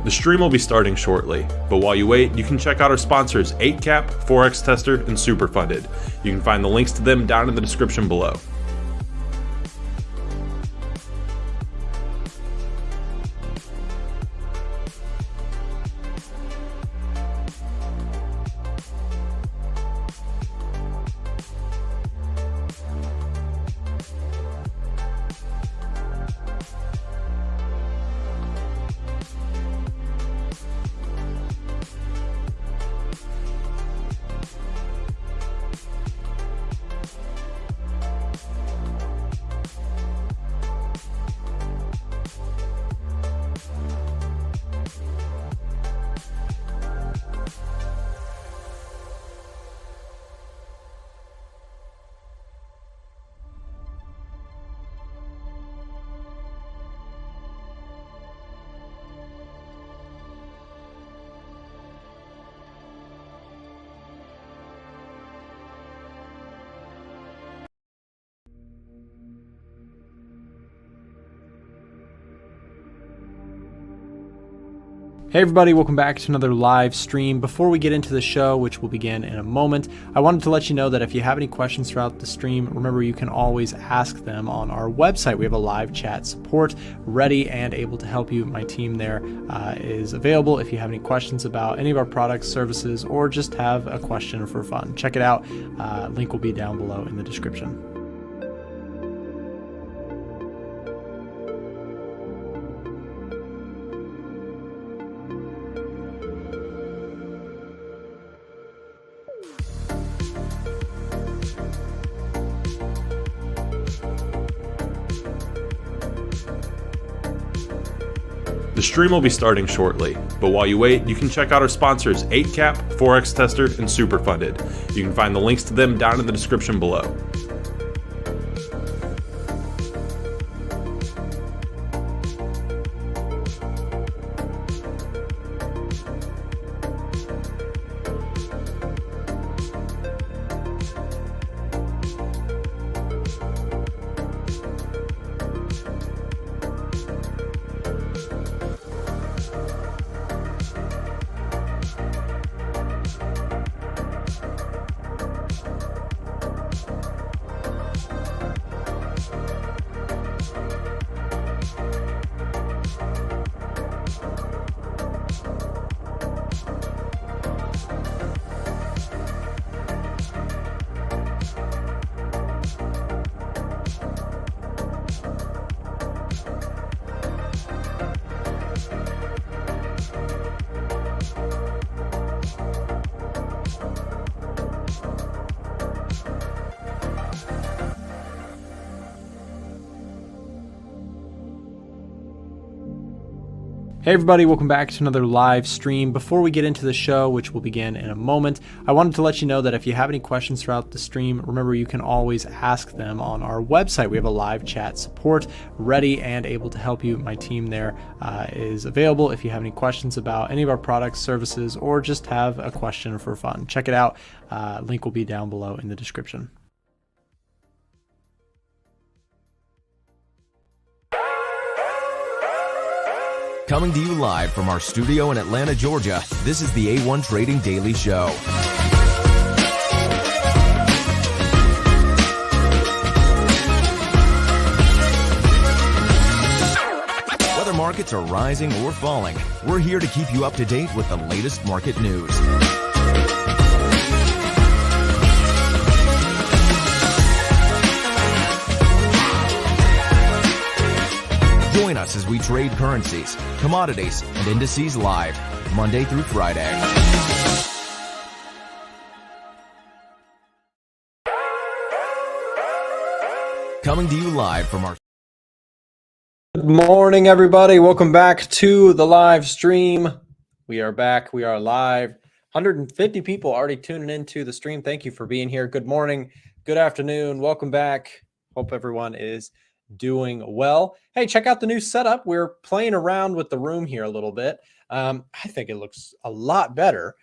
The stream will be starting shortly, but while you wait, you can check out our sponsors 8cap, Forex Tester, and Superfunded. You can find the links to them down in the description below. Hey everybody, welcome back to another live stream. Before we get into the show, which will begin in a moment, I wanted to let you know that if you have any questions throughout the stream, remember you can always ask them on our website. We have a live chat support ready and able to help you. My team there is available if you have any questions about any of our products, services, or just have a question for fun. Check it out. Link will be down below in the description. The stream will be starting shortly, but while you wait, you can check out our sponsors 8cap, Forex Tester, and Superfunded. You can find the links to them down in the description below. Hey everybody, welcome back to another live stream. Before we get into the show, which will begin in a moment, I wanted to let you know that if you have any questions throughout the stream, remember you can always ask them on our website. We have a live chat support ready and able to help you. My team there is available if you have any questions about any of our products, services, or just have a question for fun. Check it out. Link will be down below in the description. Coming to you live from our studio in Atlanta, Georgia, this is the A1 Trading Daily Show. Whether markets are rising or falling, we're here to keep you up to date with the latest market news. Join us as we trade currencies, commodities, and indices live, Monday through Friday. Coming to you live from our... Good morning, everybody. Welcome back to the live stream. We are back. We are live. 150 people already tuning into the stream. Thank you for being here. Good morning. Good afternoon. Welcome back. Hope everyone is doing well. Hey, check out the new setup. We're playing around with the room here a little bit. I think it looks a lot better.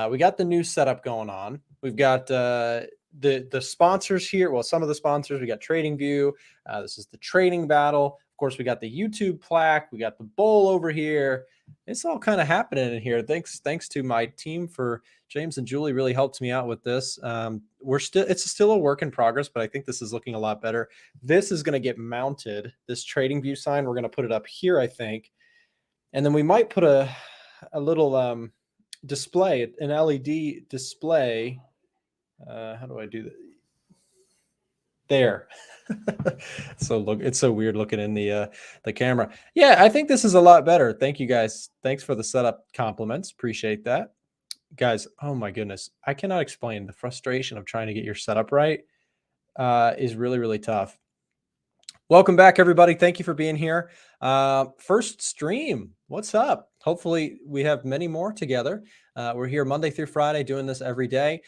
We got the new setup going on. We've got the sponsors here. Well, some of the sponsors, we got TradingView. This is the Trading Battle. Of course, we got the YouTube plaque. We got the bowl over here. It's all kind of happening in here. Thanks to my team for James and Julie really helped me out with this. It's still a work in progress, but I think this is looking a lot better. This is going to get mounted. This TradingView sign, we're going to put it up here, I think. And then we might put a little display, an LED display. How do I do that? There. So look, it's so weird looking in the camera. Yeah, I think this is a lot better. Thank you guys. Thanks for the setup compliments. Appreciate that. Guys, oh my goodness. I cannot explain the frustration of trying to get your setup right. Is really, really tough. Welcome back, everybody. Thank you for being here. First stream. What's up? Hopefully we have many more together. We're here Monday through Friday doing this every day.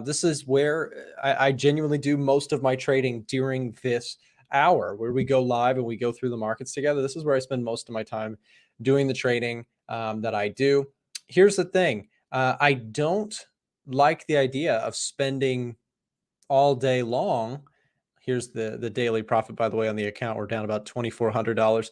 This is where I genuinely do most of my trading during this hour where we go live and we go through the markets together. This is where I spend most of my time doing the trading that I do. Here's the thing. I don't like the idea of spending all day long. Here's the daily profit, by the way, on the account. We're down about $2,400.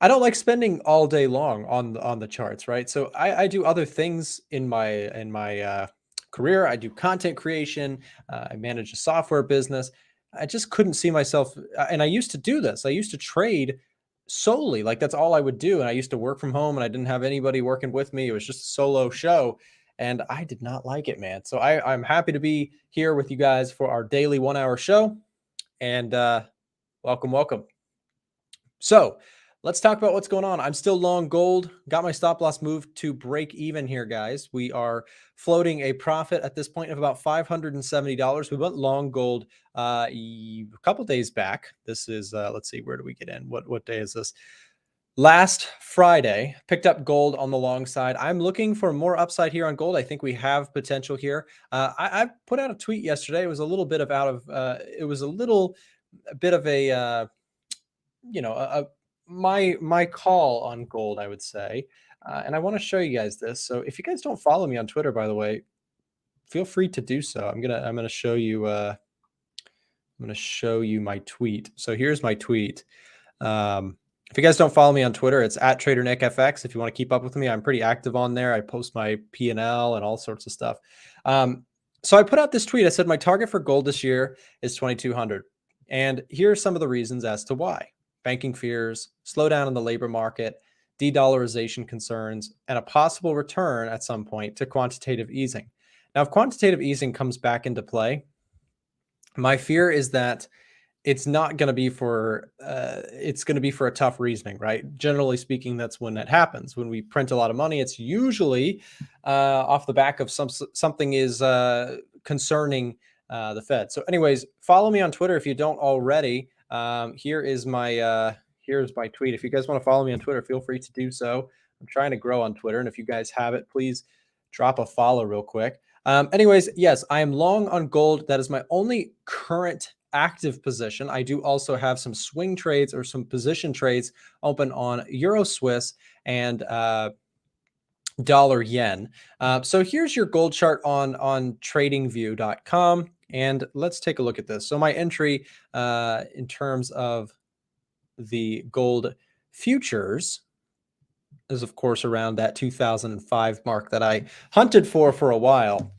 I don't like spending all day long on the charts, right? So I do other things in my career. I do content creation. I manage a software business. I just couldn't see myself. And I used to do this. I used to trade solely, like that's all I would do. And I used to work from home and I didn't have anybody working with me. It was just a solo show. And I did not like it, man. So I'm happy to be here with you guys for our daily 1 hour show. And welcome. So let's talk about what's going on. I'm still long gold. Got my stop loss moved to break even here, guys. We are floating a profit at this point of about $570. We went long gold a couple days back. This is, let's see, where do we get in? What day is this? Last Friday, picked up gold on the long side. I'm looking for more upside here on gold. I think we have potential here. I put out a tweet yesterday. It was a little bit of my call on gold, I would say. And I want to show you guys this. So if you guys don't follow me on Twitter, by the way, feel free to do so. I'm gonna show you. I'm gonna show you my tweet. So here's my tweet. If you guys don't follow me on Twitter, it's at TraderNickFX. If you want to keep up with me, I'm pretty active on there. I post my P&L and all sorts of stuff. So I put out this tweet. I said my target for gold this year is 2,200. And here are some of the reasons as to why. Banking fears, slowdown in the labor market, de-dollarization concerns, and a possible return at some point to quantitative easing. Now, if quantitative easing comes back into play, my fear is that it's not going to be for a tough reasoning, right? Generally speaking, that's when that happens. When we print a lot of money, it's usually off the back of something is concerning the Fed. So anyways, follow me on Twitter if you don't already. Here's my tweet. If you guys want to follow me on Twitter, feel free to do so. I'm trying to grow on Twitter. And if you guys have it, please drop a follow real quick. Anyways, yes, I am long on gold. That is my only current active position. I do also have some swing trades or some position trades open on Euro Swiss and dollar yen. So here's your gold chart on tradingview.com. And let's take a look at this. So my entry in terms of the gold futures is, of course, around that 2005 mark that I hunted for a while.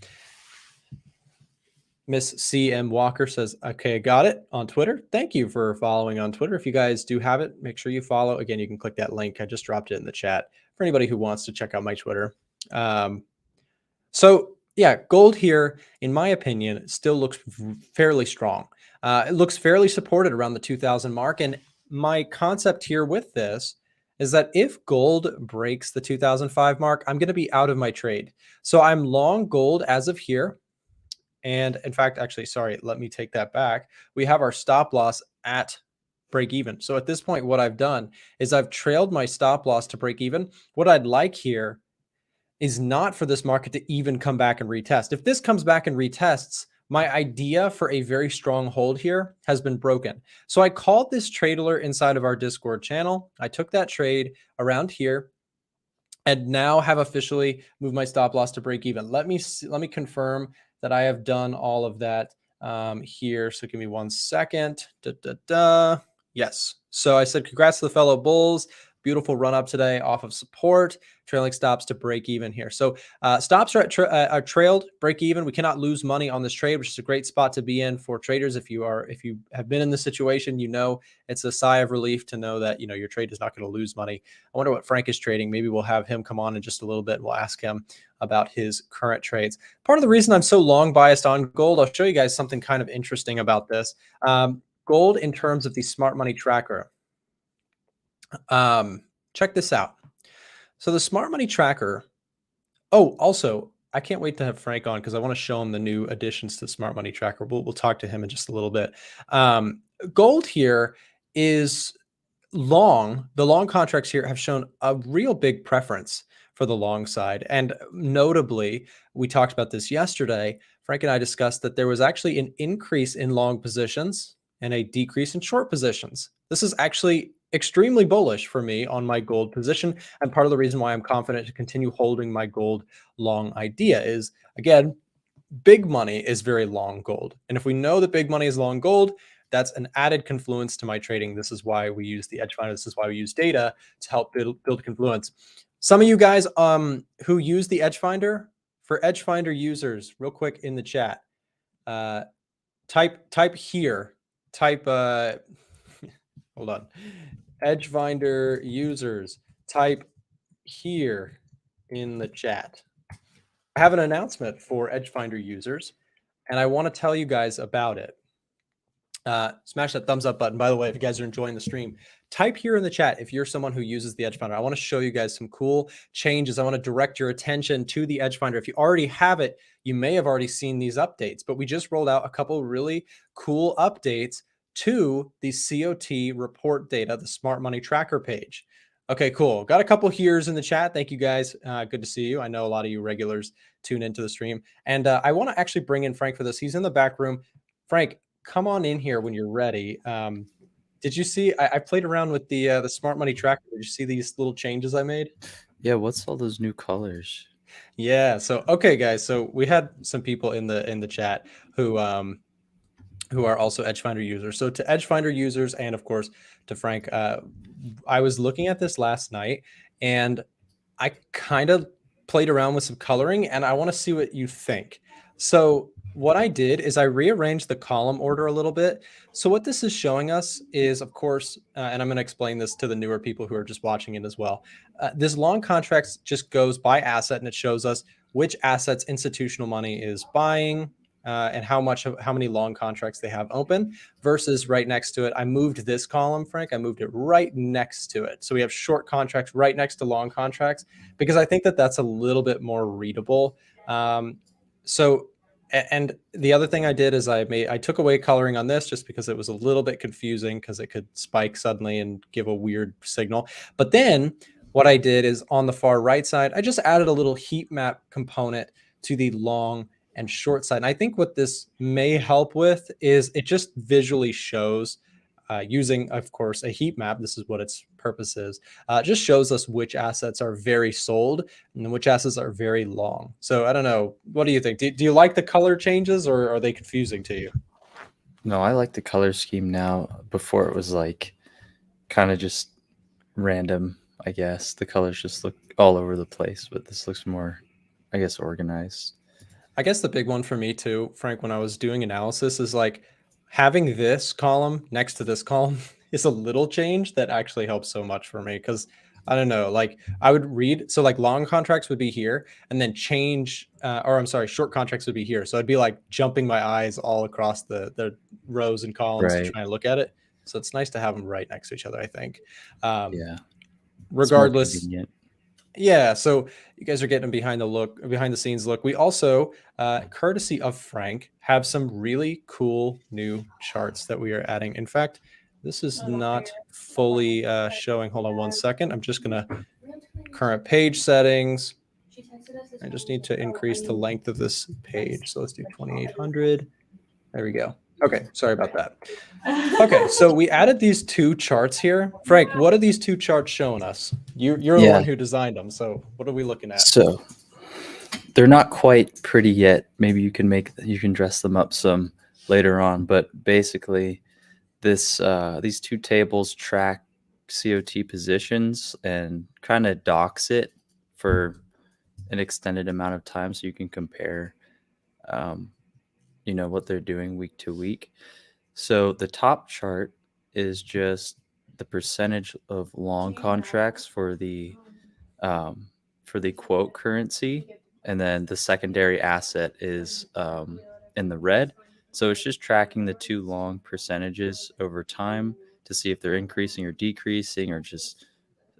Miss C.M. Walker says, okay, I got it on Twitter. Thank you for following on Twitter. If you guys do have it, make sure you follow. Again, you can click that link. I just dropped it in the chat for anybody who wants to check out my Twitter. So yeah, gold here, in my opinion, still looks fairly strong. It looks fairly supported around the 2000 mark. And my concept here with this is that if gold breaks the 2005 mark, I'm going to be out of my trade. So I'm long gold as of here. And in fact, actually, sorry, let me take that back. We have our stop loss at break even. So at this point, what I've done is I've trailed my stop loss to break even. What I'd like here is not for this market to even come back and retest. If this comes back and retests, my idea for a very strong hold here has been broken. So I called this trade alert inside of our Discord channel. I took that trade around here. and now have officially moved my stop loss to break even. Let me confirm that I have done all of that here. So give me 1 second. Yes. So I said, congrats to the fellow bulls. Beautiful run up today off of support, trailing stops to break even here. So stops are are trailed, break even. We cannot lose money on this trade, which is a great spot to be in for traders. If you have been in this situation, you know it's a sigh of relief to know that your trade is not going to lose money. I wonder what Frank is trading. Maybe we'll have him come on in just a little bit. We'll ask him about his current trades. Part of the reason I'm so long biased on gold, I'll show you guys something kind of interesting about this. Gold in terms of the smart money tracker. Check this out. So the smart money tracker. Oh, also, I can't wait to have Frank on because I want to show him the new additions to the smart money tracker. We'll talk to him in just a little bit. Gold here is long. The long contracts here have shown a real big preference for the long side. And notably, we talked about this yesterday. Frank and I discussed that there was actually an increase in long positions and a decrease in short positions. This is actually extremely bullish for me on my gold position. And part of the reason why I'm confident to continue holding my gold long idea is, again, big money is very long gold. And if we know that big money is long gold, that's an added confluence to my trading. This is why we use the EdgeFinder. This is why we use data to help build confluence. Some of you guys who use the EdgeFinder, for EdgeFinder users, real quick in the chat, type here, hold on, EdgeFinder users, type here in the chat. I have an announcement for EdgeFinder users, and I want to tell you guys about it. Smash that thumbs up button. By the way, if you guys are enjoying the stream, type here in the chat if you're someone who uses the EdgeFinder. I want to show you guys some cool changes. I want to direct your attention to the EdgeFinder. If you already have it, you may have already seen these updates, but we just rolled out a couple really cool updates to the COT report data, the smart money tracker page. Okay, cool. Got a couple here's in the chat. Thank you guys. Good to see you. I know a lot of you regulars tune into the stream. And I want to actually bring in Frank for this. He's in the back room. Frank, come on in here when you're ready. Did you see, I played around with the smart money tracker. Did you see these little changes I made? Yeah, what's all those new colors? Yeah, so okay guys, so we had some people in the chat who are also EdgeFinder users. So to EdgeFinder users, and of course to Frank, I was looking at this last night and I kind of played around with some coloring and I want to see what you think. So what I did is I rearranged the column order a little bit. So what this is showing us is, of course, and I'm going to explain this to the newer people who are just watching it as well. This long contracts just goes by asset and it shows us which assets institutional money is buying and how many long contracts they have open versus right next to it. I moved this column, Frank. I moved it right next to it. So we have short contracts right next to long contracts because I think that that's a little bit more readable. And the other thing I did is I took away coloring on this just because it was a little bit confusing because it could spike suddenly and give a weird signal. But then what I did is on the far right side, I just added a little heat map component to the long and short side. And I think what this may help with is it just visually shows using, of course, a heat map. This is what its purpose is. Just shows us which assets are very sold and which assets are very long. So I don't know. What do you think? Do you like the color changes or are they confusing to you? No, I like the color scheme now. Before it was like kind of just random, I guess. The colors just look all over the place, but this looks more, I guess, organized. I guess the big one for me too, Frank, when I was doing analysis is like having this column next to this column is a little change that actually helps so much for me. Cause I don't know, like I would read, so like long contracts would be here and then short contracts would be here. So I'd be like jumping my eyes all across the rows and columns to try and look at it. So it's nice to have them right next to each other, I think. Yeah. Regardless. Yeah, so you guys are getting behind the scenes look. We also, courtesy of Frank, have some really cool new charts that we are adding. In fact, this is not fully showing. Hold on 1 second. I'm just going to current page settings. I just need to increase the length of this page. So let's do 2800. There we go. Okay, sorry about that. Okay, so we added these two charts here. Frank, what are these two charts showing us? You're the Yeah. one who designed them, so what are we looking at? So they're not quite pretty yet. Maybe you can dress them up some later on, but basically these two tables track COT positions and kind of docks it for an extended amount of time so you can compare what they're doing week to week. So the top chart is just the percentage of long contracts for the quote currency, and then the secondary asset is in the red. So it's just tracking the two long percentages over time to see if they're increasing or decreasing or just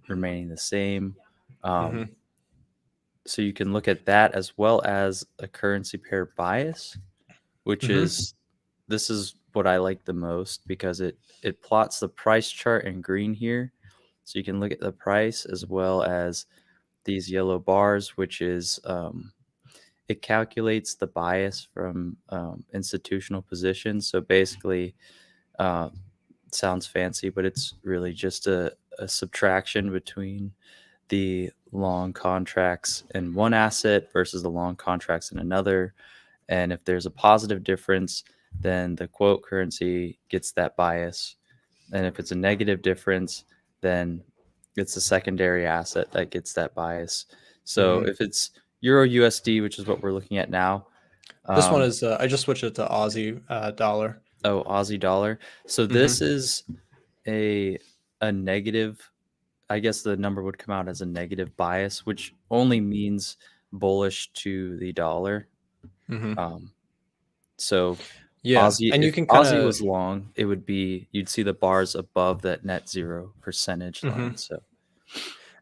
remaining the same. So you can look at that as well as a currency pair bias, which is this is what I like the most because it plots the price chart in green here. So you can look at the price as well as these yellow bars, which is it calculates the bias from institutional positions. So basically, sounds fancy, but it's really just a subtraction between the long contracts in one asset versus the long contracts in another. And if there's a positive difference, then the quote currency gets that bias. And if it's a negative difference, then it's a secondary asset that gets that bias. So if it's Euro USD, which is what we're looking at now. This one is, I just switched it to Aussie dollar. Oh, Aussie dollar. So this is a negative. I guess the number would come out as a negative bias, which only means bullish to the dollar. So Yeah, Aussie, and you if can Aussie was long, it would be you'd see the bars above that net zero percentage line. So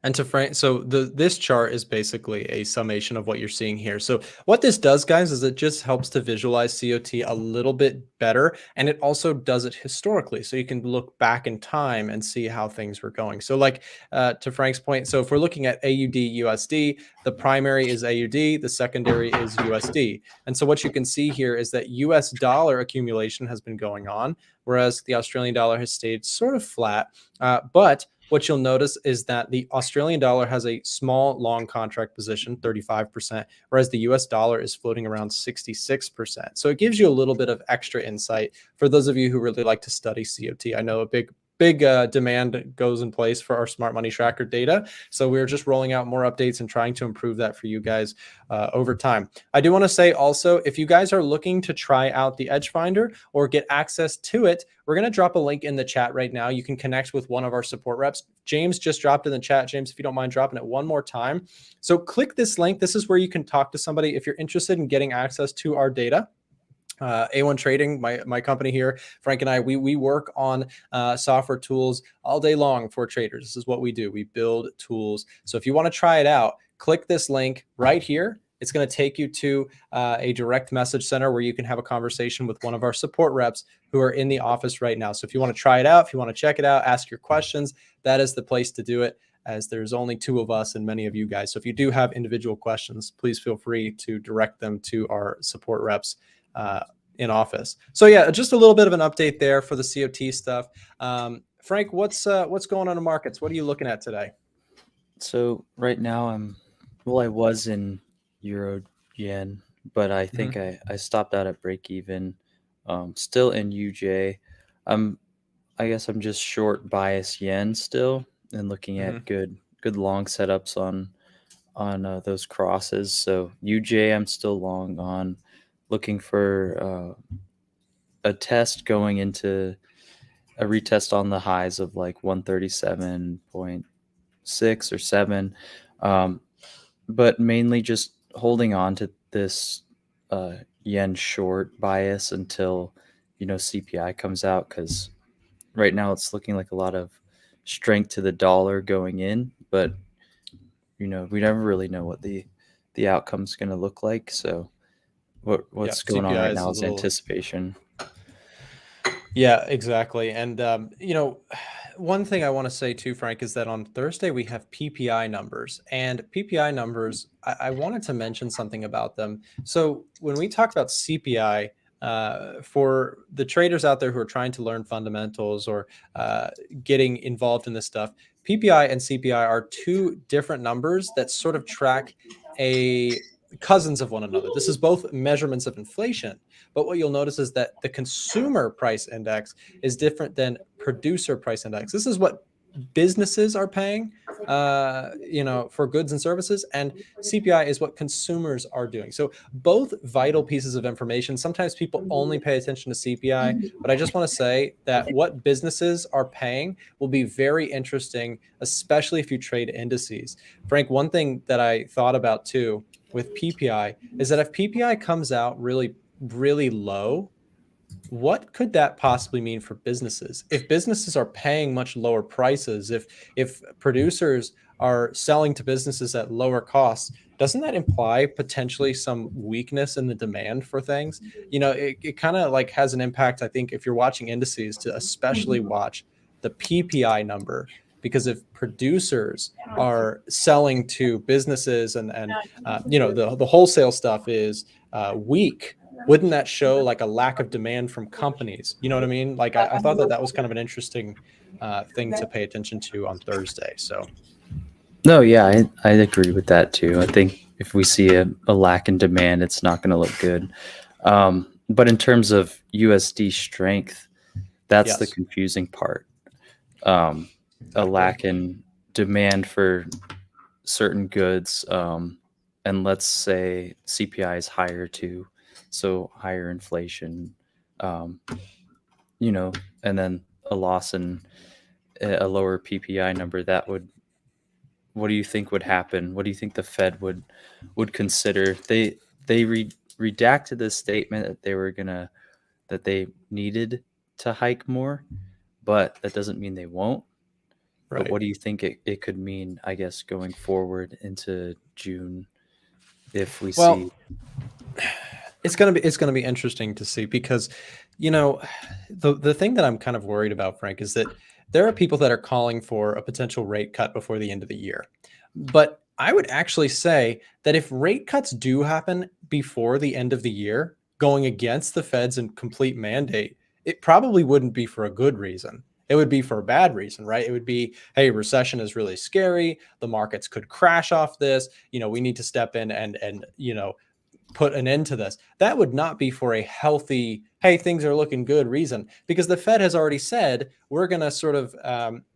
And to Frank, so this chart is basically a summation of what you're seeing here. So what this does, guys, is it just helps to visualize COT a little bit better, and it also does it historically, so you can look back in time and see how things were going. So, like to Frank's point, so if we're looking at AUD USD, the primary is AUD, the secondary is USD, and so what you can see here is that US dollar accumulation has been going on, whereas the Australian dollar has stayed sort of flat, but what you'll notice is that the Australian dollar has a small long contract position, 35%, whereas the US dollar is floating around 66%. So it gives you a little bit of extra insight for those of you who really like to study COT. I know a big demand goes in place for our smart money tracker data. So we're just rolling out more updates and trying to improve that for you guys over time. I do want to say also, if you guys are looking to try out the EdgeFinder or get access to it, we're going to drop a link in the chat right now. You can connect with one of our support reps. James just dropped in the chat. James, if you don't mind dropping it one more time. So click this link. This is where you can talk to somebody if you're interested in getting access to our data. A1 Trading, my company here, Frank and I, we work on software tools all day long for traders. This is what we do. We build tools. So if you want to try it out, click this link right here. It's going to take you to a direct message center where you can have a conversation with one of our support reps who are in the office right now. So if you want to try it out, if you want to check it out, ask your questions, that is the place to do it, as there's only two of us and many of you guys. So if you do have individual questions, please feel free to direct them to our support reps in office. So yeah, just a little bit of an update there for the COT stuff. Frank, what's going on in markets? What are you looking at today? So right now I was in Euro Yen, but I think I stopped out at break even. Still in UJ. I guess I'm just short bias yen still and looking at good long setups on those crosses. So UJ I'm still long on, looking for a test going into a retest on the highs of like 137.6 or 7, but mainly just holding on to this yen short bias until CPI comes out, because right now it's looking like a lot of strength to the dollar going in, but we never really know what the outcome's going to look like. So what's going on right now is anticipation. Yeah, exactly. And one thing I want to say too, Frank, is that on Thursday we have PPI numbers, and PPI numbers, I wanted to mention something about them. So when we talk about CPI, for the traders out there who are trying to learn fundamentals or getting involved in this stuff, PPI and CPI are two different numbers that sort of track cousins of one another. This is both measurements of inflation, but what you'll notice is that the consumer price index is different than producer price index. This is what businesses are paying, for goods and services, and CPI is what consumers are doing. So both vital pieces of information. Sometimes people only pay attention to CPI, but I just want to say that what businesses are paying will be very interesting, especially if you trade indices. Frank, one thing that I thought about too with PPI is that if PPI comes out really, really low, what could that possibly mean for businesses? If businesses are paying much lower prices, if producers are selling to businesses at lower costs, doesn't that imply potentially some weakness in the demand for things? It kind of like has an impact, I think, if you're watching indices, to especially watch the PPI number, because if producers are selling to businesses and the wholesale stuff is weak, wouldn't that show like a lack of demand from companies? You know what I mean? Like I thought that was kind of an interesting thing to pay attention to on Thursday. So, No, yeah, I agree with that too. I think if we see a lack in demand, it's not going to look good. But in terms of USD strength, that's the confusing part. A lack in demand for certain goods, and let's say CPI is higher too. So higher inflation, and then a loss in a lower PPI number, what do you think would happen? What do you think the Fed would consider? They redacted this statement that that they needed to hike more, but that doesn't mean they won't. Right. But what do you think it could mean, I guess, going forward into June if we see? It's going to be interesting to see, because, the thing that I'm kind of worried about, Frank, is that there are people that are calling for a potential rate cut before the end of the year. But I would actually say that if rate cuts do happen before the end of the year, going against the Fed's complete mandate, it probably wouldn't be for a good reason. It would be for a bad reason, right? It would be, hey, recession is really scary. The markets could crash off this. We need to step in and put an end to this. That would not be for a healthy, hey, things are looking good reason, because the Fed has already said, we're going to sort of,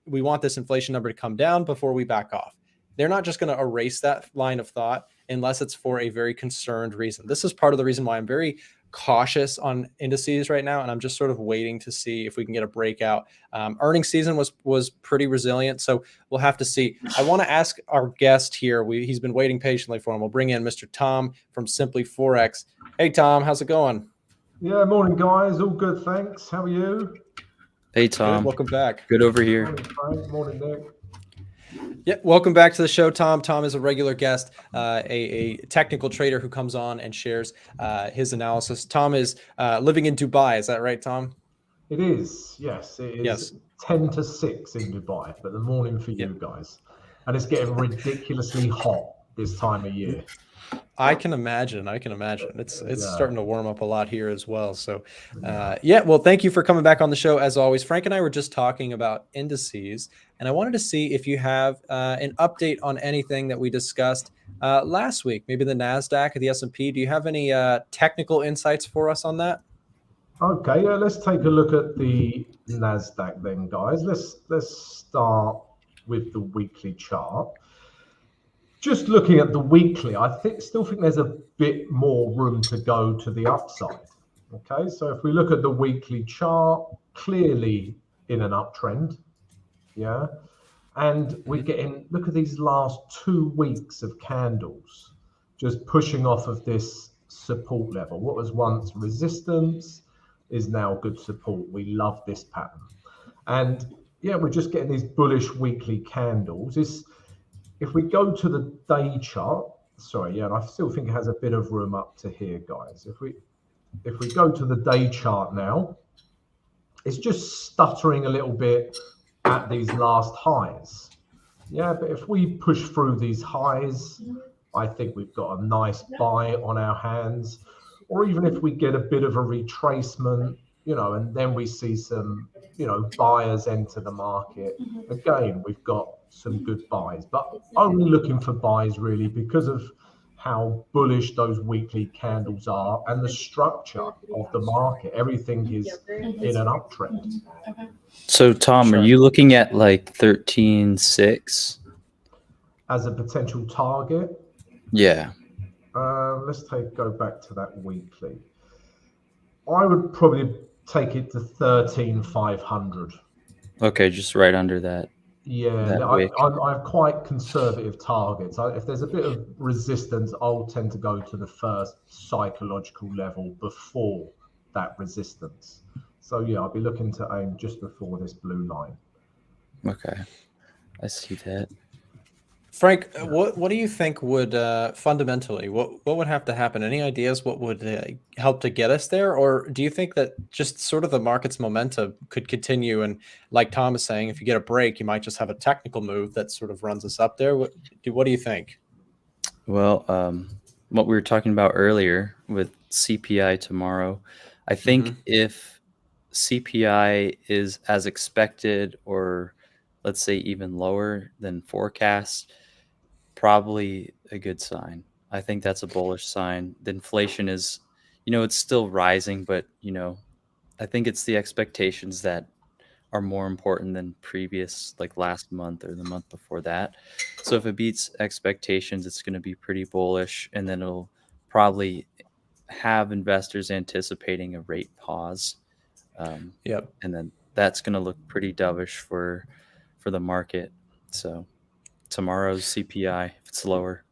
we want this inflation number to come down before we back off. They're not just going to erase that line of thought unless it's for a very concerned reason. This is part of the reason why I'm very cautious on indices right now, and I'm just sort of waiting to see if we can get a breakout. Earnings season was pretty resilient, so we'll have to see. I want to ask our guest here. He's been waiting patiently for him. We'll bring in Mr. Tom from Simply Forex. Hey, Tom, how's it going? Yeah, morning, guys. All good, thanks. How are you? Hey, Tom. Good. Welcome back. Good over here. Morning, Frank. Morning, Nick. Yeah, welcome back to the show, Tom. Tom is a regular guest, a technical trader who comes on and shares his analysis. Tom is living in Dubai. Is that right, Tom? It is, yes. It is. Yes. 10 to 6 in Dubai, but the morning for you guys. And it's getting ridiculously hot this time of year. I can imagine. It's starting to warm up a lot here as well. So, well, thank you for coming back on the show as always. Frank and I were just talking about indices, and I wanted to see if you have an update on anything that we discussed last week, maybe the NASDAQ or the S&P. Do you have any technical insights for us on that? Okay, let's take a look at the NASDAQ then, guys. Let's start with the weekly chart. Just looking at the weekly, I still think there's a bit more room to go to the upside. Okay, so if we look at the weekly chart, clearly in an uptrend, yeah, and we're getting, look at these last 2 weeks of candles, just pushing off of this support level. What was once resistance is now good support. We love this pattern, and yeah, we're just getting these bullish weekly candles. If we go to the day chart, and I still think it has a bit of room up to here, guys. If we go to the day chart now, it's just stuttering a little bit at these last highs. Yeah, but if we push through these highs, I think we've got a nice buy on our hands. or even if we get a bit of a retracement, and then we see some, buyers enter the market, again, we've got some good buys, but only looking for buys really because of how bullish those weekly candles are and the structure of the market. Everything is in an uptrend. So, Tom, are you looking at like 13.6 as a potential target? Yeah. Let's go back to that weekly. I would probably take it to 13,500. Okay, just right under that. Yeah, I have quite conservative targets. If there's a bit of resistance, I'll tend to go to the first psychological level before that resistance. So yeah, I'll be looking to aim just before this blue line. Okay, I see that. Frank, what do you think would fundamentally what would have to happen? Any ideas what would help to get us there, or do you think that just sort of the market's momentum could continue? And like Tom is saying, if you get a break, you might just have a technical move that sort of runs us up there. What do you think? Well, what we were talking about earlier with CPI tomorrow, I think if CPI is as expected, or let's say even lower than forecast, probably a good sign. I think that's a bullish sign. The inflation is, it's still rising, but, I think it's the expectations that are more important than previous, like last month or the month before that. So if it beats expectations, it's going to be pretty bullish, and then it'll probably have investors anticipating a rate pause. Yep. And then that's going to look pretty dovish for the market. So tomorrow's CPI, if it's lower.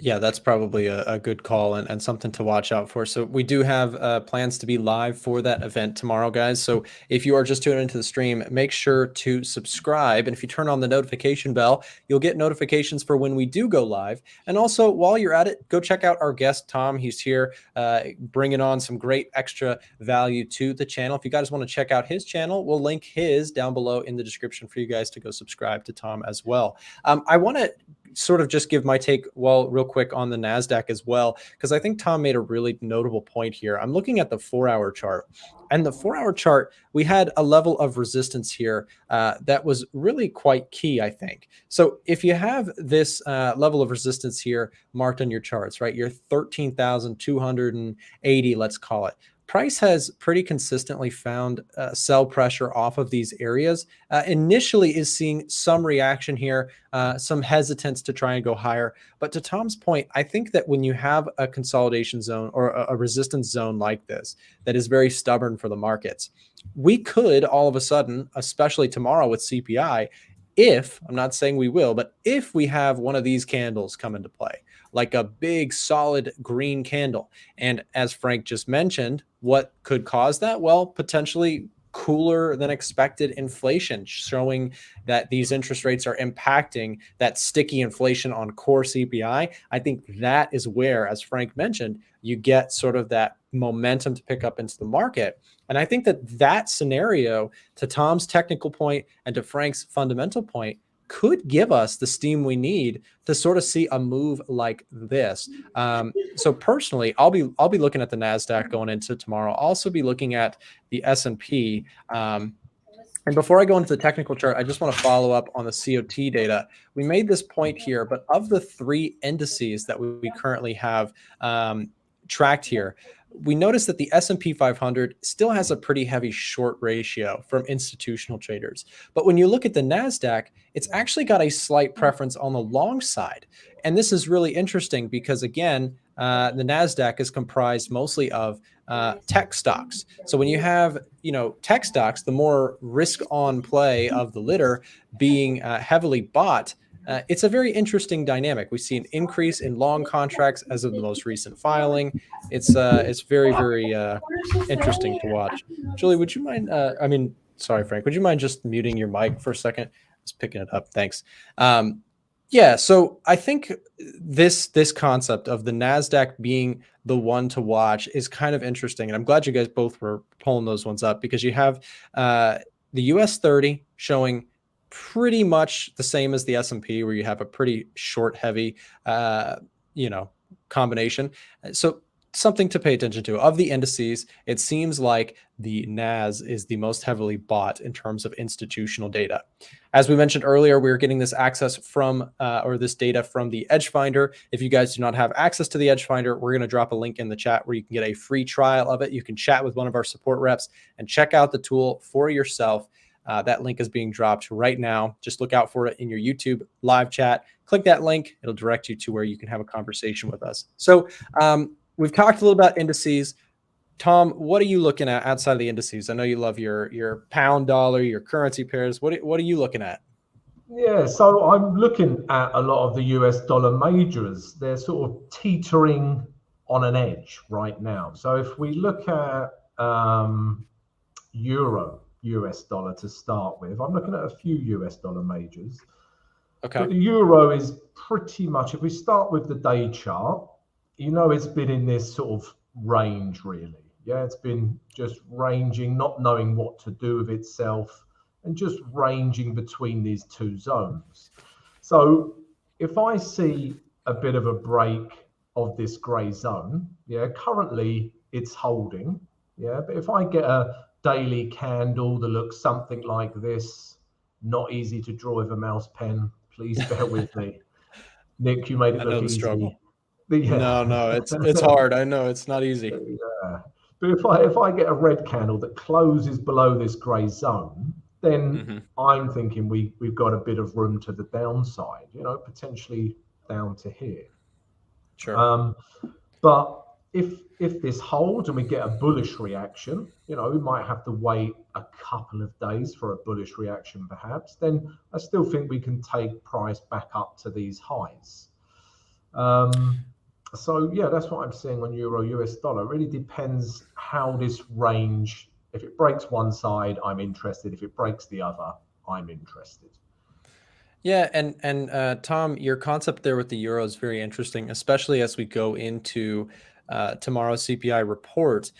Yeah, that's probably a good call and something to watch out for. So we do have plans to be live for that event tomorrow, guys. So if you are just tuning into the stream, make sure to subscribe. And if you turn on the notification bell, you'll get notifications for when we do go live. And also, while you're at it, go check out our guest, Tom. He's here bringing on some great extra value to the channel. If you guys want to check out his channel, we'll link his down below in the description for you guys to go subscribe to Tom as well. I want to sort of just give my take real quick on the NASDAQ as well, because I think Tom made a really notable point here. I'm looking at the 4-hour chart, and the 4-hour chart, we had a level of resistance here that was really quite key, I think. So if you have this level of resistance here marked on your charts, right, you're 13,280, let's call it. Price has pretty consistently found sell pressure off of these areas. Initially is seeing some reaction here, some hesitance to try and go higher. But to Tom's point, I think that when you have a consolidation zone or a resistance zone like this, that is very stubborn for the markets, we could all of a sudden, especially tomorrow with CPI, if, I'm not saying we will, but if we have one of these candles come into play, like a big solid green candle. And as Frank just mentioned, what could cause that? Well, potentially cooler than expected inflation, showing that these interest rates are impacting that sticky inflation on core CPI. I think that is where, as Frank mentioned, you get sort of that momentum to pick up into the market. And I think that scenario, to Tom's technical point and to Frank's fundamental point, could give us the steam we need to sort of see a move like this. So personally, I'll be looking at the NASDAQ going into tomorrow. I'll also be looking at the S&P. And before I go into the technical chart, I just want to follow up on the COT data. We made this point here, but of the 3 indices that we currently have tracked here, we noticed that the S&P 500 still has a pretty heavy short ratio from institutional traders. But when you look at the NASDAQ, it's actually got a slight preference on the long side. And this is really interesting because, again, the NASDAQ is comprised mostly of tech stocks. So when you have, tech stocks, the more risk on play of the litter being heavily bought, it's a very interesting dynamic. We see an increase in long contracts as of the most recent filing. It's very, very interesting to watch. Julie, would you mind? Sorry, Frank. Would you mind just muting your mic for a second? Just picking it up. Thanks. Yeah. So I think this concept of the NASDAQ being the one to watch is kind of interesting, and I'm glad you guys both were pulling those ones up, because you have the US 30 showing pretty much the same as the S&P, where you have a pretty short, heavy, combination. So something to pay attention to. Of the indices, it seems like the NAS is the most heavily bought in terms of institutional data. As we mentioned earlier, we're getting this access from, or this data from the EdgeFinder. If you guys do not have access to the EdgeFinder, we're going to drop a link in the chat where you can get a free trial of it. You can chat with one of our support reps and check out the tool for yourself. That link is being dropped right now. Just look out for it in your YouTube live chat. Click that link. It'll direct you to where you can have a conversation with us. So we've talked a little about indices. Tom, what are you looking at outside of the indices? I know you love your pound dollar, your currency pairs. What are you looking at? Yeah, so I'm looking at a lot of the US dollar majors. They're sort of teetering on an edge right now. So if we look at euro US dollar to start with, I'm looking at a few US dollar majors. Okay. But the euro is pretty much, if we start with the day chart, you know, it's been in this sort of range really. Yeah, it's been just ranging, not knowing what to do with itself, and just ranging between these two zones. So if I see a bit of a break of this gray zone, yeah, currently it's holding, yeah, but if I get a daily candle that looks something like this, not easy to draw with a mouse pen, please bear with me. Nick, you made it look easy. Struggle. Yeah. No, it's hard. I know it's not easy. Yeah. But if I get a red candle that closes below this grey zone, then I'm thinking we've got a bit of room to the downside, you know, potentially down to here. Sure. But if this holds and we get a bullish reaction, you know, we might have to wait a couple of days for a bullish reaction perhaps, then I still think we can take price back up to these highs. So yeah, that's what I'm seeing on euro US dollar. It really depends how this range, if it breaks one side, I'm interested. If it breaks the other, I'm interested. Yeah, and Tom, your concept there with the euro is very interesting, especially as we go into tomorrow's CPI report.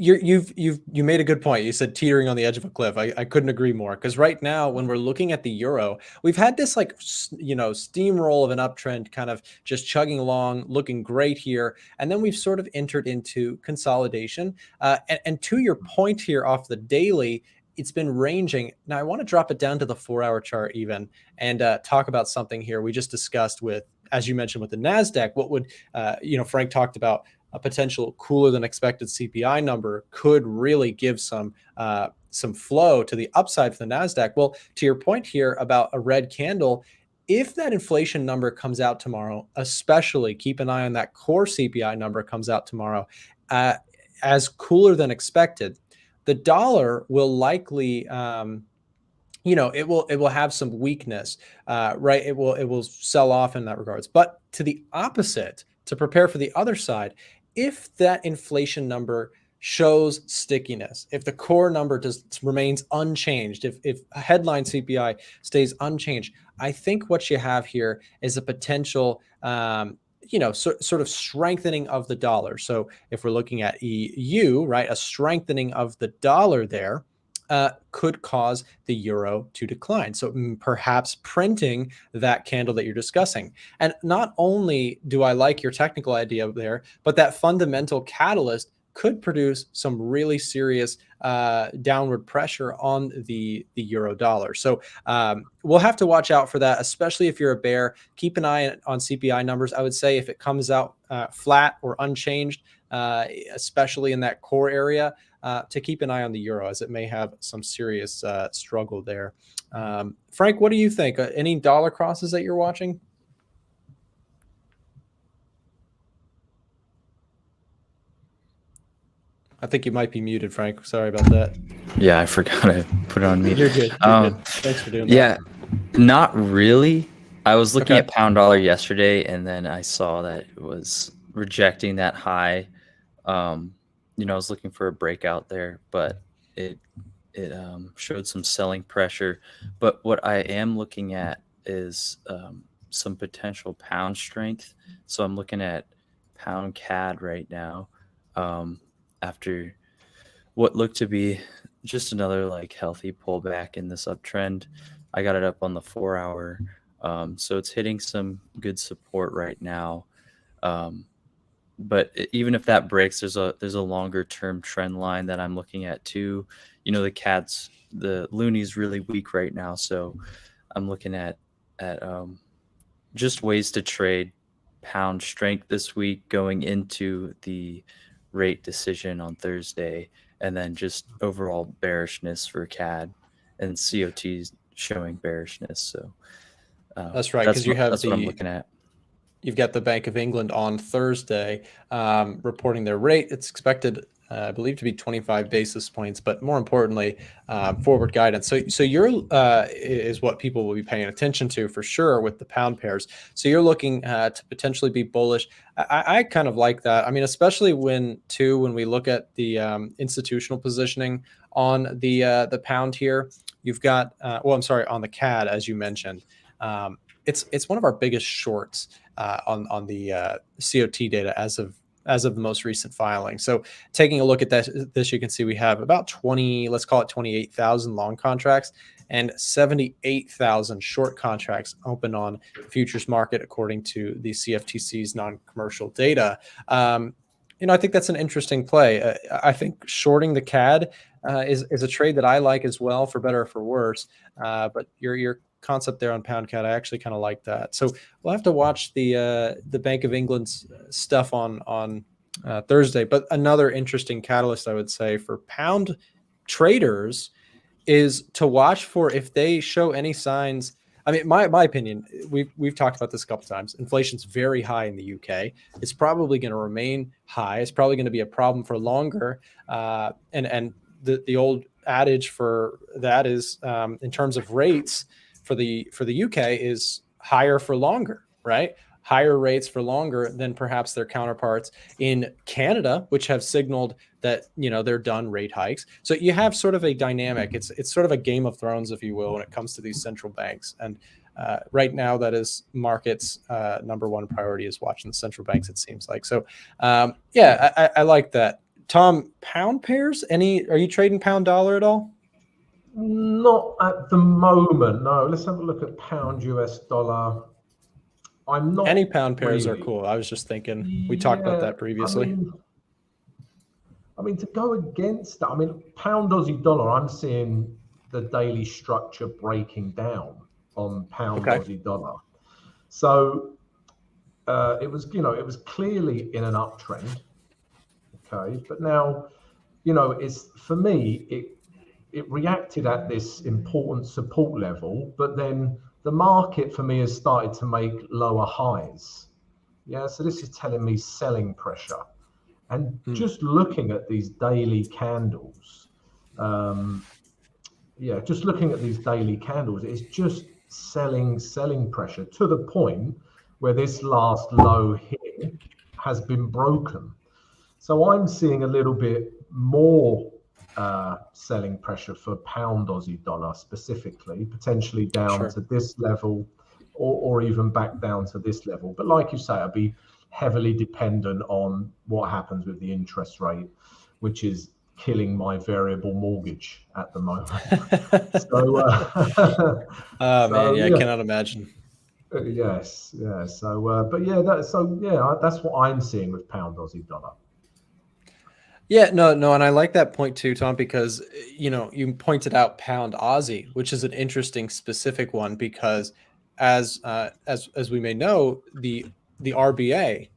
You made a good point. You said teetering on the edge of a cliff. I couldn't agree more, because right now when we're looking at the euro, we've had this steamroll of an uptrend, kind of just chugging along, looking great here, and then we've sort of entered into consolidation. And to your point here off the daily, it's been ranging. Now I want to drop it down to the 4-hour chart even, and talk about something here we just discussed with, as you mentioned, with the NASDAQ. What would Frank talked about a potential cooler than expected CPI number could really give some flow to the upside for the NASDAQ. Well, to your point here about a red candle, if that inflation number comes out tomorrow, especially keep an eye on that core CPI number comes out tomorrow, as cooler than expected, the dollar will likely, it will have some weakness, right? It will sell off in that regards. But to the opposite, to prepare for the other side, if that inflation number shows stickiness, if the core number remains unchanged, if headline CPI stays unchanged, I think what you have here is a potential, sort of strengthening of the dollar. So if we're looking at EU, right, a strengthening of the dollar there could cause the euro to decline. So perhaps printing that candle that you're discussing. And not only do I like your technical idea there, but that fundamental catalyst could produce some really serious downward pressure on the euro dollar. So we'll have to watch out for that, especially if you're a bear. Keep an eye on CPI numbers. I would say if it comes out flat or unchanged, especially in that core area, to keep an eye on the euro, as it may have some serious struggle there. Frank, what do you think? Any dollar crosses that you're watching? I think you might be muted, Frank. Sorry about that. Yeah, I forgot to put it on mute. You're good. You're good. Thanks for doing that. Yeah, not really. I was looking at pound dollar yesterday, and then I saw that it was rejecting that high. I was looking for a breakout there, but it showed some selling pressure. But what I am looking at is some potential pound strength. So I'm looking at pound CAD right now. After what looked to be just another healthy pullback in this uptrend, I got it up on the 4-hour. So it's hitting some good support right now. but even if that breaks, there's a longer term trend line that I'm looking at too. You know, the loony's really weak right now, so I'm looking at just ways to trade pound strength this week going into the rate decision on Thursday, and then just overall bearishness for CAD and COTs showing bearishness. So that's right, because you have that's what I'm looking at. You've got the Bank of England on Thursday reporting their rate. It's expected, I believe, to be 25 basis points, but more importantly, forward guidance. So your is what people will be paying attention to for sure with the pound pairs. So you're looking to potentially be bullish. I kind of like that. I mean, especially when we look at the institutional positioning on the pound here. You've got on the CAD, as you mentioned. It's one of our biggest shorts on the COT data as of the most recent filing. So taking a look at this, you can see we have about 28,000 long contracts and 78,000 short contracts open on the futures market, according to the CFTC's non-commercial data. I think that's an interesting play. I think shorting the CAD is a trade that I like as well, for better or for worse. But your concept there on pound CAD, I actually kind of like that. So we'll have to watch the Bank of England's stuff on Thursday. But another interesting catalyst, I would say, for pound traders is to watch for if they show any signs. I mean, my opinion, we've talked about this a couple times. Inflation's very high in the UK. It's probably going to remain high. It's probably going to be a problem for longer. And the old adage for that is, in terms of rates for the UK, is higher for longer, right? Higher rates for longer than perhaps their counterparts in Canada, which have signaled that, they're done rate hikes. So you have sort of a dynamic. It's sort of a Game of Thrones, if you will, when it comes to these central banks. And right now, that is markets' number one priority, is watching the central banks, it seems like. So I like that. Tom, pound pairs? Are you trading pound dollar at all? Not at the moment, no. Let's have a look at pound US dollar. I'm not. Any pound pairs really. are cool. I was just thinking, we talked about that previously. I mean, to go against that, pound Aussie dollar, I'm seeing the daily structure breaking down on pound Aussie dollar. So it was clearly in an uptrend. Okay, but now, it's, for me, it reacted at this important support level, but then the market for me has started to make lower highs. Yeah, so this is telling me selling pressure. And just looking at these daily candles, just looking at these daily candles, it's just selling pressure to the point where this last low here has been broken. So I'm seeing a little bit more selling pressure for pound Aussie dollar specifically, potentially down to this level, or even back down to this level. But like you say, I'll be heavily dependent on what happens with the interest rate, which is killing my variable mortgage at the moment. I cannot imagine. Yes. So, that's what I'm seeing with pound Aussie dollar. Yeah, no, and I like that point too, Tom, because you pointed out pound Aussie, which is an interesting specific one, because as we may know, the RBA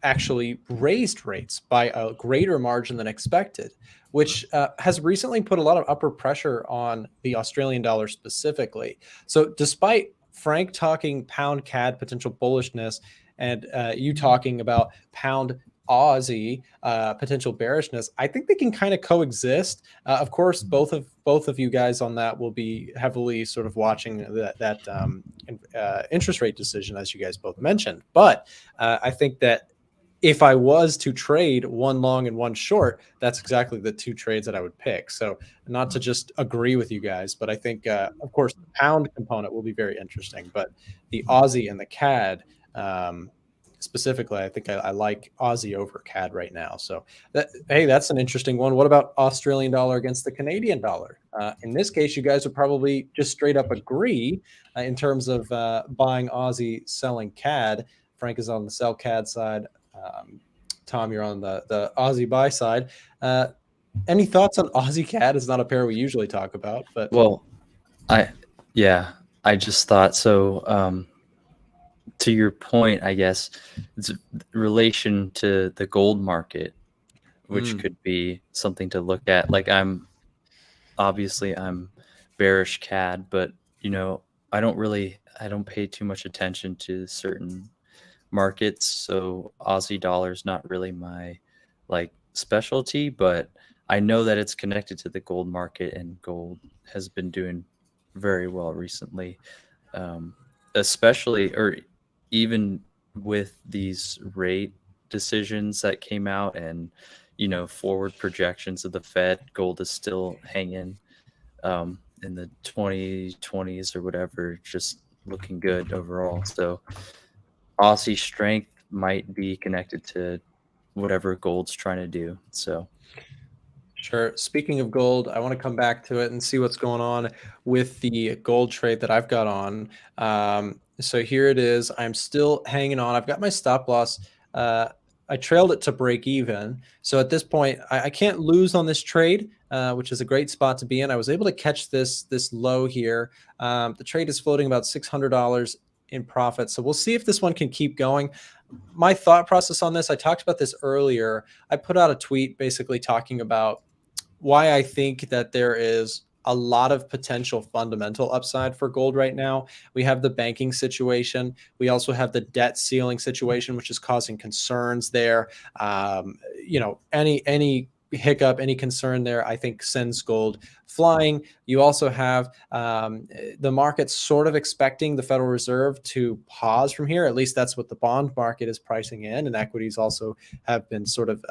actually raised rates by a greater margin than expected, which has recently put a lot of upward pressure on the Australian dollar specifically. So despite Frank talking pound CAD potential bullishness, and you talking about pound Aussie potential bearishness, I think they can kind of coexist. Of course, both of you guys on that will be heavily sort of watching that interest rate decision, as you guys both mentioned. But I think that if I was to trade one long and one short, that's exactly the two trades that I would pick. So not to just agree with you guys, but I think, of course, the pound component will be very interesting. But the Aussie and the CAD, specifically, I think I like Aussie over CAD right now. So that's an interesting one. What about Australian dollar against the Canadian dollar? In this case, you guys would probably just straight up agree in terms of buying Aussie, selling CAD. Frank is on the sell CAD side. Tom, you're on the Aussie buy side. Any thoughts on Aussie CAD? It's not a pair we usually talk about, but Well, I just thought so. To your point, I guess it's relation to the gold market, which could be something to look at. Like I'm bearish CAD, but I don't pay too much attention to certain markets. So Aussie dollar is not really my like specialty, but I know that it's connected to the gold market, and gold has been doing very well recently, especially or even with these rate decisions that came out and forward projections of the Fed. Gold is still hanging in the 2020s or whatever, just looking good overall. So Aussie strength might be connected to whatever gold's trying to do. So sure. Speaking of gold, I want to come back to it and see what's going on with the gold trade that I've got on. So here it is. I'm still hanging on. I've got my stop loss. I trailed it to break even. So at this point, I can't lose on this trade, which is a great spot to be in. I was able to catch this low here. The trade is floating about $600 in profit. So we'll see if this one can keep going. My thought process on this, I talked about this earlier. I put out a tweet basically talking about why I think that there is a lot of potential fundamental upside for gold right now. We have the banking situation. We also have the debt ceiling situation, which is causing concerns there. Any hiccup, any concern there, I think sends gold flying. You also have the market sort of expecting the Federal Reserve to pause from here. At least that's what the bond market is pricing in, and equities also have been sort of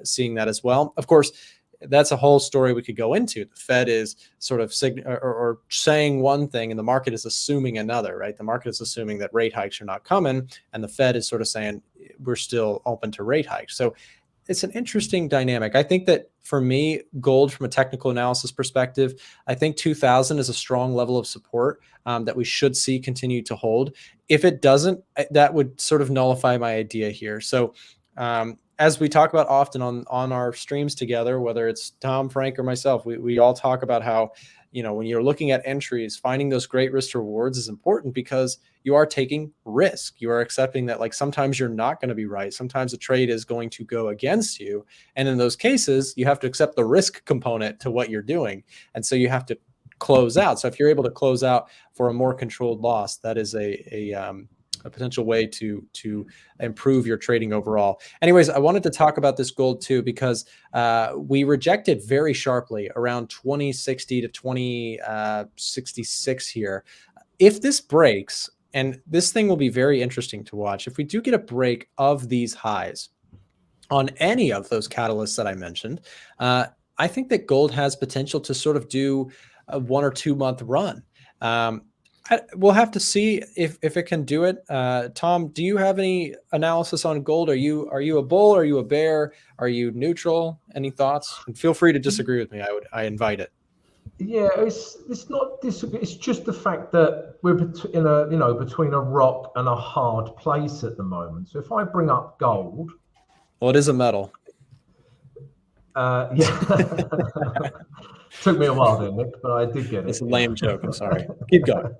seeing that as well. Of course, that's a whole story we could go into. The Fed is sort of or saying one thing and the market is assuming another, right? The market is assuming that rate hikes are not coming, and the Fed is sort of saying we're still open to rate hikes. So it's an interesting dynamic. I think that for me, gold from a technical analysis perspective, I think 2000 is a strong level of support that we should see continue to hold. If it doesn't, that would sort of nullify my idea here. So as we talk about often on our streams together, whether it's Tom, Frank, or myself, we all talk about how, when you're looking at entries, finding those great risk rewards is important because you are taking risk. You are accepting that sometimes you're not going to be right. Sometimes a trade is going to go against you. And in those cases, you have to accept the risk component to what you're doing. And so you have to close out. So if you're able to close out for a more controlled loss, that is a potential way to improve your trading overall. Anyways, I wanted to talk about this gold too, because we rejected very sharply around 2060 to 2066 here. If this breaks, and this thing will be very interesting to watch, if we do get a break of these highs on any of those catalysts that I mentioned, I think that gold has potential to sort of do a 1 or 2 month run. We'll have to see if it can do it. Tom, do you have any analysis on gold? Are you a bull? Are you a bear? Are you neutral? Any thoughts? And feel free to disagree with me. I invite it. Yeah, it's not disagree. It's just the fact that we're in between a rock and a hard place at the moment. So if I bring up gold, well, it is a metal. Yeah. Took me a while there, Nick, but I did get it. It's a lame joke. I'm sorry. Keep going.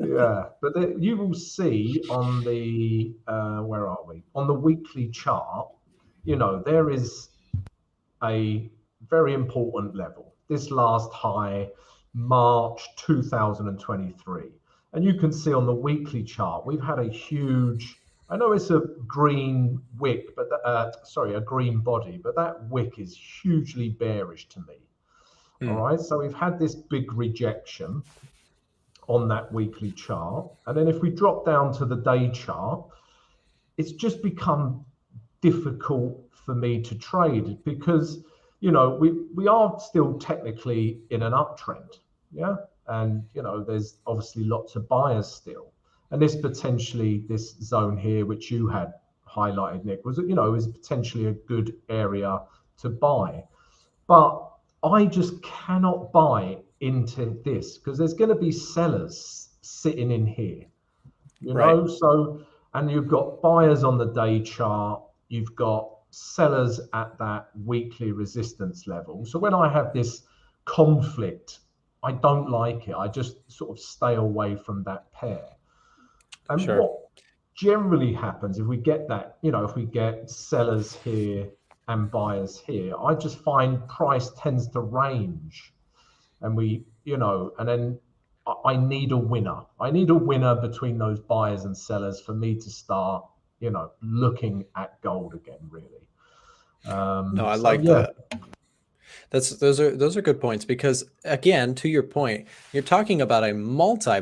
Yeah, but you will see on the where are we? On the weekly chart, there is a very important level. This last high, March 2023, and you can see on the weekly chart we've had a huge. I know it's a green wick, but a green body, but that wick is hugely bearish to me. All right, so we've had this big rejection on that weekly chart, and then if we drop down to the day chart, it's just become difficult for me to trade because we are still technically in an uptrend, yeah, and there's obviously lots of buyers still, and this zone here, which you had highlighted, Nick, was is potentially a good area to buy, but I just cannot buy into this because there's going to be sellers sitting in here, right. So, and you've got buyers on the day chart, you've got sellers at that weekly resistance level. So when I have this conflict, I don't like it. I just sort of stay away from that pair. And Sure. what generally happens if we get that, if we get sellers here and buyers here, I just find price tends to range. And and then I need a winner. I need a winner between those buyers and sellers for me to start, looking at gold again, really. No, I So like yeah, that. Those are good points, because again, to your point, you're talking about a multi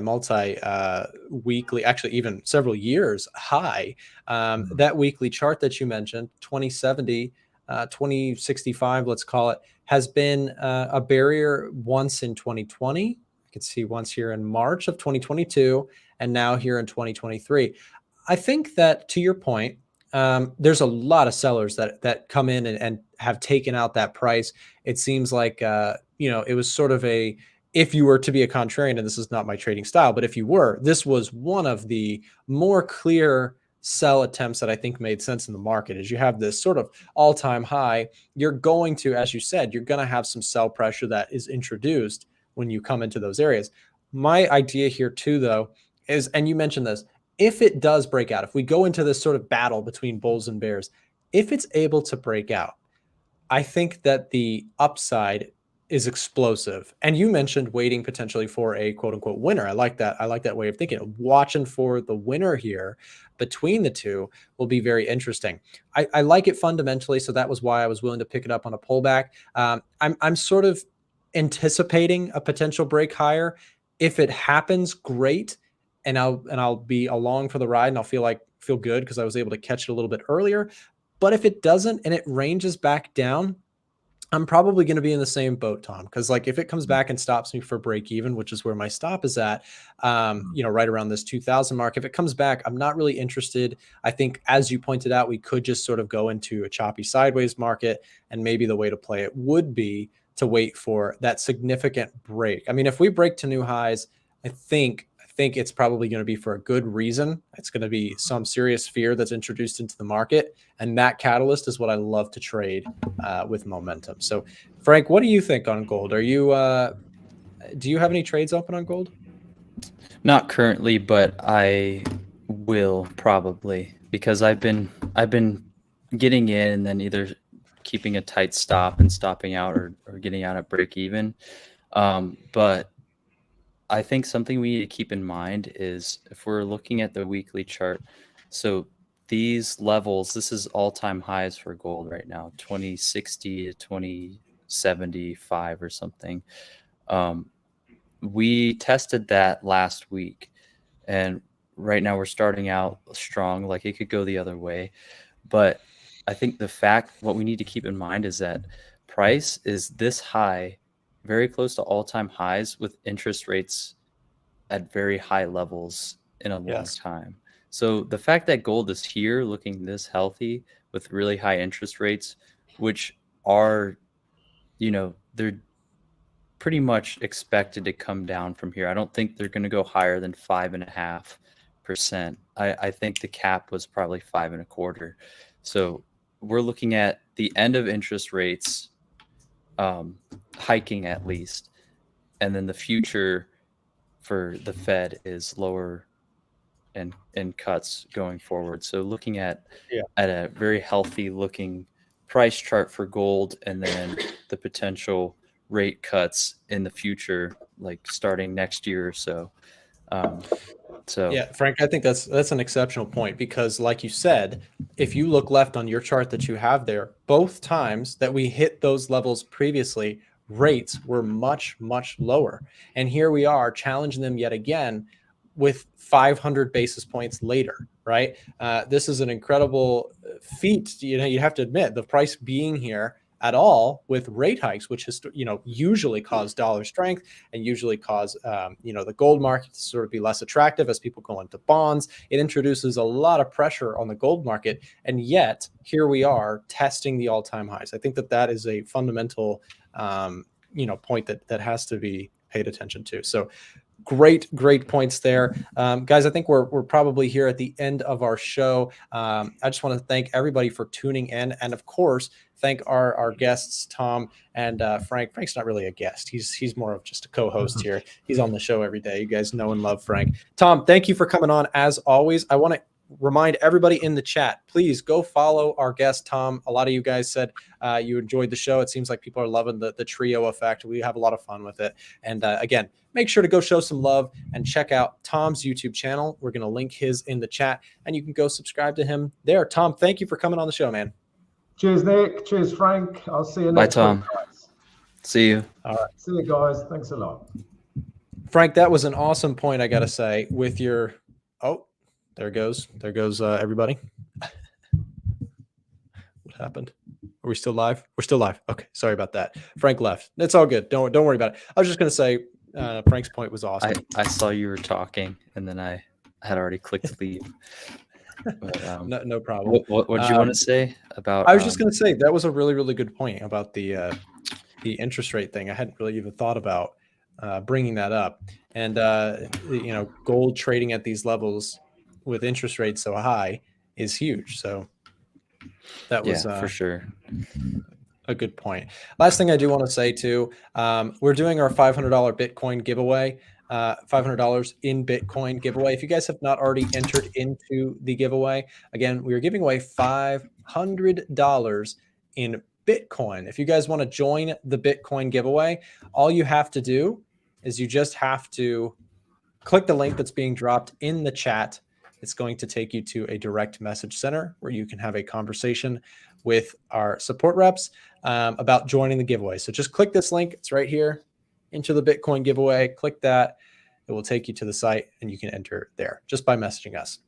weekly, actually even several years high. That weekly chart that you mentioned, 2070, 2065, let's call it, has been a barrier once in 2020. You can see once here in March of 2022, and now here in 2023. I think that, to your point, there's a lot of sellers that come in and have taken out that price. It seems like it was sort of if you were to be a contrarian, and this is not my trading style, but if you were, this was one of the more clear sell attempts that I think made sense in the market. Is you have this sort of all-time high, you're going to, as you said, you're going to have some sell pressure that is introduced when you come into those areas. My idea here too, though, is, and you mentioned this, if it does break out, if we go into this sort of battle between bulls and bears, if it's able to break out, I think that the upside is explosive. And you mentioned waiting potentially for a quote unquote winner. I like that. I like that way of thinking. Watching for the winner here between the two will be very interesting. I like it fundamentally. So that was why I was willing to pick it up on a pullback. I'm sort of anticipating a potential break higher. If it happens, great. And I'll be along for the ride, and I'll feel good because I was able to catch it a little bit earlier. But if it doesn't and it ranges back down, I'm probably going to be in the same boat, Tom, because if it comes back and stops me for break even, which is where my stop is at, right around this 2000 mark, if it comes back, I'm not really interested. I think, as you pointed out, we could just sort of go into a choppy sideways market, and maybe the way to play it would be to wait for that significant break. I mean, if we break to new highs, I think it's probably going to be for a good reason. It's going to be some serious fear that's introduced into the market. And that catalyst is what I love to trade with momentum. So, Frank, what do you think on gold? Do you have any trades open on gold? Not currently, but I will probably, because I've been getting in and then either keeping a tight stop and stopping out, or getting out at break even. But I think something we need to keep in mind is, if we're looking at the weekly chart, so these levels, this is all-time highs for gold right now, 2060 to 2075 or something. We tested that last week, and right now we're starting out strong. Like, it could go the other way, but I think what we need to keep in mind is that price is this high, very close to all-time highs, with interest rates at very high levels in a long time. So the fact that gold is here looking this healthy with really high interest rates, which are, they're pretty much expected to come down from here. I don't think they're going to go higher than 5.5%. I think the cap was probably 5.25%. So we're looking at the end of interest rates hiking at least, and then the future for the Fed is lower and cuts going forward. So looking at a very healthy looking price chart for gold, and then the potential rate cuts in the future, like starting next year or so. Yeah, Frank, I think that's an exceptional point, because like you said, if you look left on your chart that you have there, both times that we hit those levels previously, rates were much, much lower. And here we are challenging them yet again with 500 basis points later, right? This is an incredible feat. You have to admit, the price being here at all with rate hikes, which is, usually cause dollar strength and usually cause, the gold market to sort of be less attractive as people go into bonds. It introduces a lot of pressure on the gold market. And yet here we are testing the all-time highs. I think that is a fundamental, point that has to be paid attention to. So Great points there. Guys, I think we're probably here at the end of our show. I just want to thank everybody for tuning in. And of course, thank our guests, Tom and Frank. Frank's not really a guest. He's more of just a co-host here. He's on the show every day. You guys know and love Frank. Tom, thank you for coming on as always. I want to remind everybody in the chat, please go follow our guest, Tom. A lot of you guys said you enjoyed the show. It seems like people are loving the trio effect. We have a lot of fun with it. And again, make sure to go show some love and check out Tom's YouTube channel. We're going to link his in the chat, and you can go subscribe to him there. Tom, thank you for coming on the show, man. Cheers, Nick. Cheers, Frank. I'll see you next time. Bye, Tom. See you. All right. See you guys. Thanks a lot. Frank, that was an awesome point, I got to say, with your – oh, there goes everybody. What happened? Are we still live? We're still live. Okay, sorry about that. Frank left. It's all good. Don't worry about it. I was just going to say Frank's point was awesome. I saw you were talking, and then I had already clicked leave. But, no problem. What did you want to say about? I was just going to say that was a really good point about the interest rate thing. I hadn't really even thought about bringing that up. And gold trading at these levels with interest rates so high is huge. So that was for sure a good point. Last thing I do want to say too, we're doing our $500 Bitcoin giveaway, $500 in Bitcoin giveaway. If you guys have not already entered into the giveaway, again, we are giving away $500 in Bitcoin. If you guys want to join the Bitcoin giveaway, all you have to do is you just have to click the link that's being dropped in the chat. It's going to take you to a direct message center where you can have a conversation with our support reps about joining the giveaway. So just click this link. It's right here into the Bitcoin giveaway. Click that. It will take you to the site and you can enter there just by messaging us.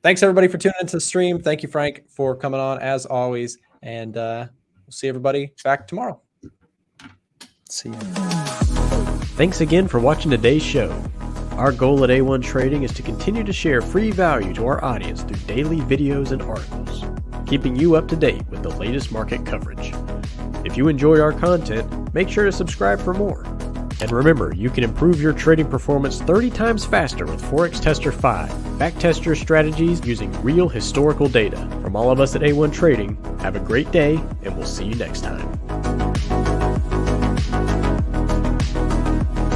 Thanks everybody for tuning into the stream. Thank you, Frank, for coming on as always. And we'll see everybody back tomorrow. See you. Thanks again for watching today's show. Our goal at A1 Trading is to continue to share free value to our audience through daily videos and articles, keeping you up to date with the latest market coverage. If you enjoy our content, make sure to subscribe for more. And remember, you can improve your trading performance 30 times faster with Forex Tester 5. Backtest your strategies using real historical data. From all of us at A1 Trading, have a great day, and we'll see you next time.